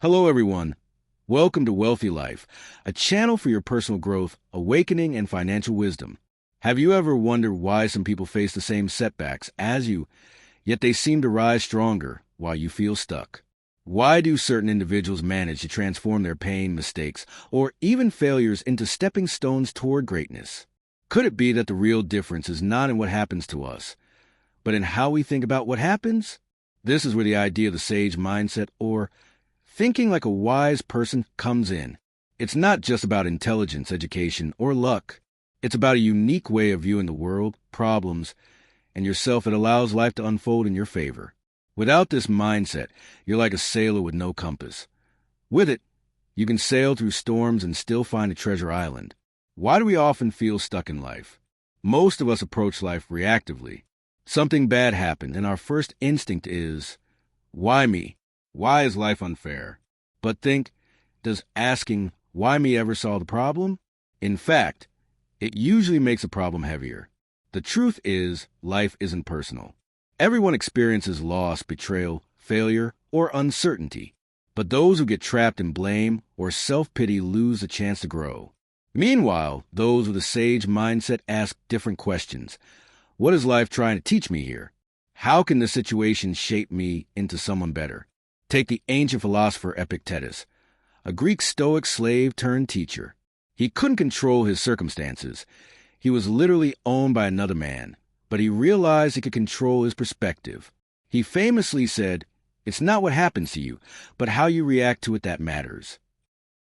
Hello, everyone. Welcome to Wealthy Life, a channel for your personal growth, awakening, and financial wisdom. Have you ever wondered why some people face the same setbacks as you, yet they seem to rise stronger while you feel stuck? Why do certain individuals manage to transform their pain, mistakes, or even failures into stepping stones toward greatness? Could it be that the real difference is not in what happens to us, but in how we think about what happens? This is where the idea of the sage mindset, or thinking like a wise person, comes in. It's not just about intelligence, education, or luck. It's about a unique way of viewing the world, problems, and yourself that allows life to unfold in your favor. Without this mindset, you're like a sailor with no compass. With it, you can sail through storms and still find a treasure island. Why do we often feel stuck in life? Most of us approach life reactively. Something bad happened, and our first instinct is, why me? Why is life unfair? But think, does asking, why me, ever solve the problem? In fact, it usually makes a problem heavier. The truth is, life isn't personal. Everyone experiences loss, betrayal, failure, or uncertainty. But those who get trapped in blame or self-pity lose the chance to grow. Meanwhile, those with a sage mindset ask different questions. What is life trying to teach me here? How can this situation shape me into someone better? Take the ancient philosopher Epictetus, a Greek Stoic slave turned teacher. He couldn't control his circumstances. He was literally owned by another man, but he realized he could control his perspective. He famously said, "It's not what happens to you, but how you react to it that matters."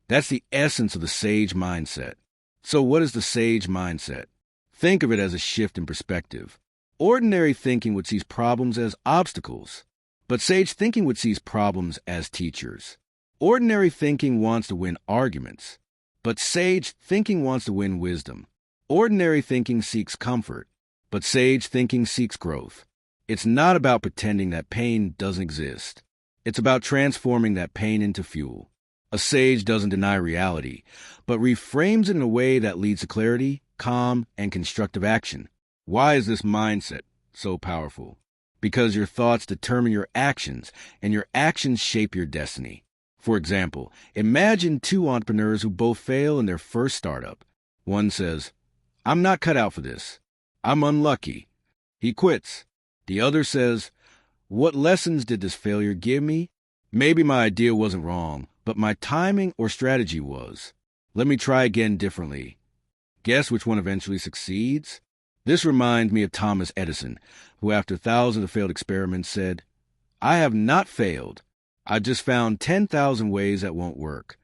That's the essence of the sage mindset. So what is the sage mindset? Think of it as a shift in perspective. Ordinary thinking would see problems as obstacles, but sage thinking would see problems as teachers. Ordinary thinking wants to win arguments, but sage thinking wants to win wisdom. Ordinary thinking seeks comfort, but sage thinking seeks growth. It's not about pretending that pain doesn't exist. It's about transforming that pain into fuel. A sage doesn't deny reality, but reframes it in a way that leads to clarity, calm, and constructive action. Why is this mindset so powerful? Because your thoughts determine your actions, and your actions shape your destiny. For example, imagine two entrepreneurs who both fail in their first startup. One says, "I'm not cut out for this. I'm unlucky." He quits. The other says, "What lessons did this failure give me? Maybe my idea wasn't wrong, but my timing or strategy was. Let me try again differently." Guess which one eventually succeeds? This reminds me of Thomas Edison, who after thousands of failed experiments said, "I have not failed. I just found 10,000 ways that won't work."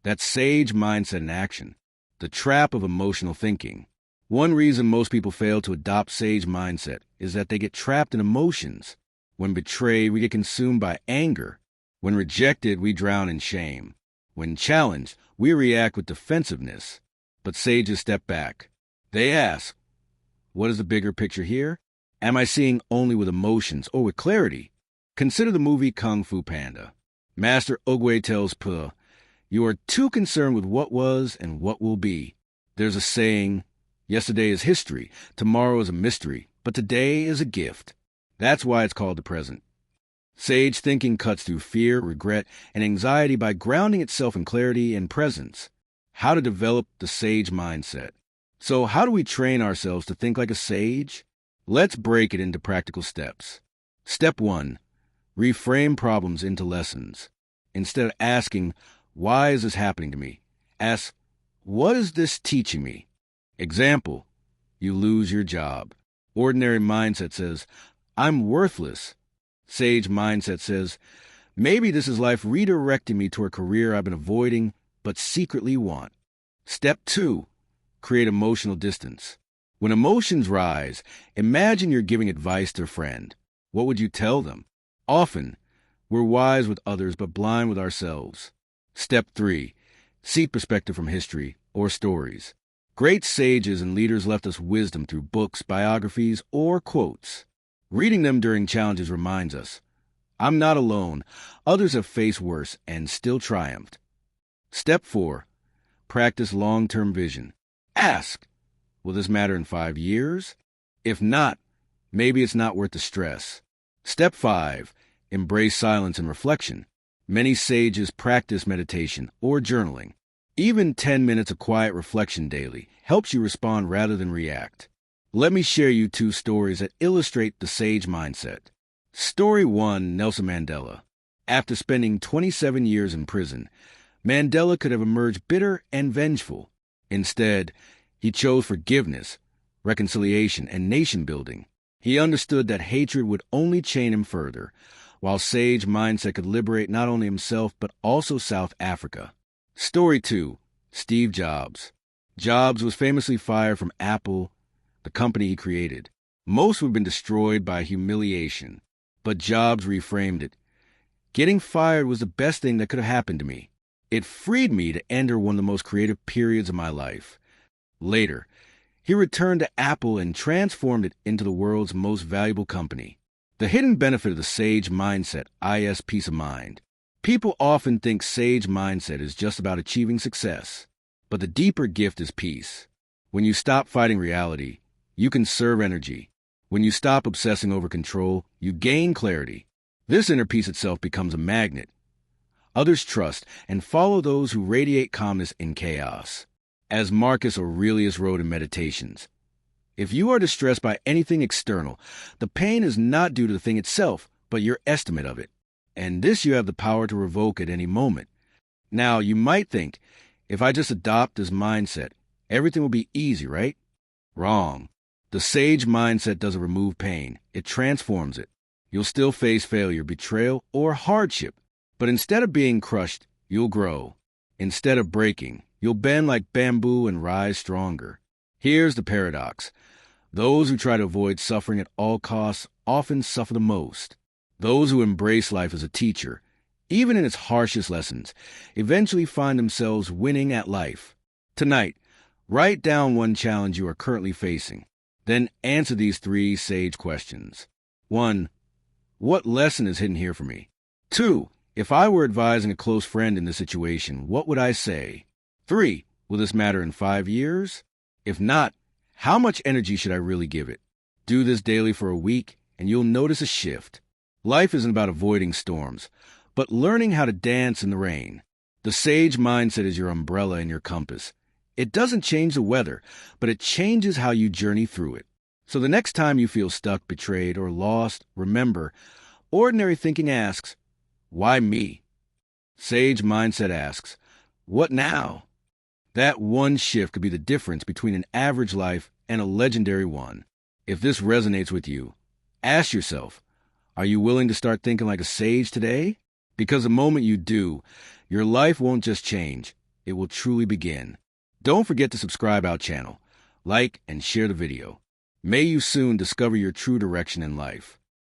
That's sage mindset in action. The trap of emotional thinking. One reason most people fail to adopt sage mindset is that they get trapped in emotions. When betrayed, we get consumed by anger. When rejected, we drown in shame. When challenged, we react with defensiveness. But sages step back. They ask, what is the bigger picture here? Am I seeing only with emotions or with clarity? Consider the movie Kung Fu Panda. Master Oogway tells Po, "You are too concerned with what was and what will be." There's a saying, yesterday is history, tomorrow is a mystery, but today is a gift. That's why it's called the present. Sage thinking cuts through fear, regret, and anxiety by grounding itself in clarity and presence. How to develop the sage mindset. So how do we train ourselves to think like a sage? Let's break it into practical steps. Step 1. Reframe problems into lessons. Instead of asking, why is this happening to me? Ask, what is this teaching me? Example, you lose your job. Ordinary mindset says, I'm worthless. Sage mindset says, maybe this is life redirecting me to a career I've been avoiding but secretly want. Step 2. Create emotional distance. When emotions rise, imagine you're giving advice to a friend. What would you tell them? Often, we're wise with others but blind with ourselves. Step 3. Seek perspective from history or stories. Great sages and leaders left us wisdom through books, biographies, or quotes. Reading them during challenges reminds us, I'm not alone. Others have faced worse and still triumphed. Step 4. Practice long-term vision. Ask, will this matter in 5 years? If not, maybe it's not worth the stress. Step 5. Embrace silence and reflection. Many sages practice meditation or journaling. Even 10 minutes of quiet reflection daily helps you respond rather than react. Let me share you two stories that illustrate the sage mindset. Story 1, Nelson Mandela. After spending 27 years in prison, Mandela could have emerged bitter and vengeful. Instead, he chose forgiveness, reconciliation, and nation-building. He understood that hatred would only chain him further, while sage mindset could liberate not only himself but also South Africa. Story 2, Steve Jobs. Jobs was famously fired from Apple, the company he created. Most would have been destroyed by humiliation, but Jobs reframed it. Getting fired was the best thing that could have happened to me. It freed me to enter one of the most creative periods of my life. Later, he returned to Apple and transformed it into the world's most valuable company. The hidden benefit of the sage mindset is peace of mind. People often think sage mindset is just about achieving success, but the deeper gift is peace. When you stop fighting reality, you conserve energy. When you stop obsessing over control, you gain clarity. This inner peace itself becomes a magnet. Others trust and follow those who radiate calmness in chaos. As Marcus Aurelius wrote in Meditations, if you are distressed by anything external, the pain is not due to the thing itself, but your estimate of it. And this you have the power to revoke at any moment. Now, you might think, if I just adopt this mindset, everything will be easy, right? Wrong. The sage mindset doesn't remove pain. It transforms it. You'll still face failure, betrayal, or hardship. But instead of being crushed, you'll grow. Instead of breaking, you'll bend like bamboo and rise stronger. Here's the paradox. Those who try to avoid suffering at all costs often suffer the most. Those who embrace life as a teacher, even in its harshest lessons, eventually find themselves winning at life. Tonight, write down one challenge you are currently facing. Then answer these 3 sage questions. 1. What lesson is hidden here for me? 2. If I were advising a close friend in this situation, what would I say? 3. Will this matter in 5 years? If not, how much energy should I really give it? Do this daily for a week, and you'll notice a shift. Life isn't about avoiding storms, but learning how to dance in the rain. The sage mindset is your umbrella and your compass. It doesn't change the weather, but it changes how you journey through it. So the next time you feel stuck, betrayed, or lost, remember, ordinary thinking asks, why me? Sage mindset asks, what now? That one shift could be the difference between an average life and a legendary one. If this resonates with you, ask yourself, are you willing to start thinking like a sage today? Because the moment you do, your life won't just change, it will truly begin. Don't forget to subscribe our channel, like and share the video. May you soon discover your true direction in life.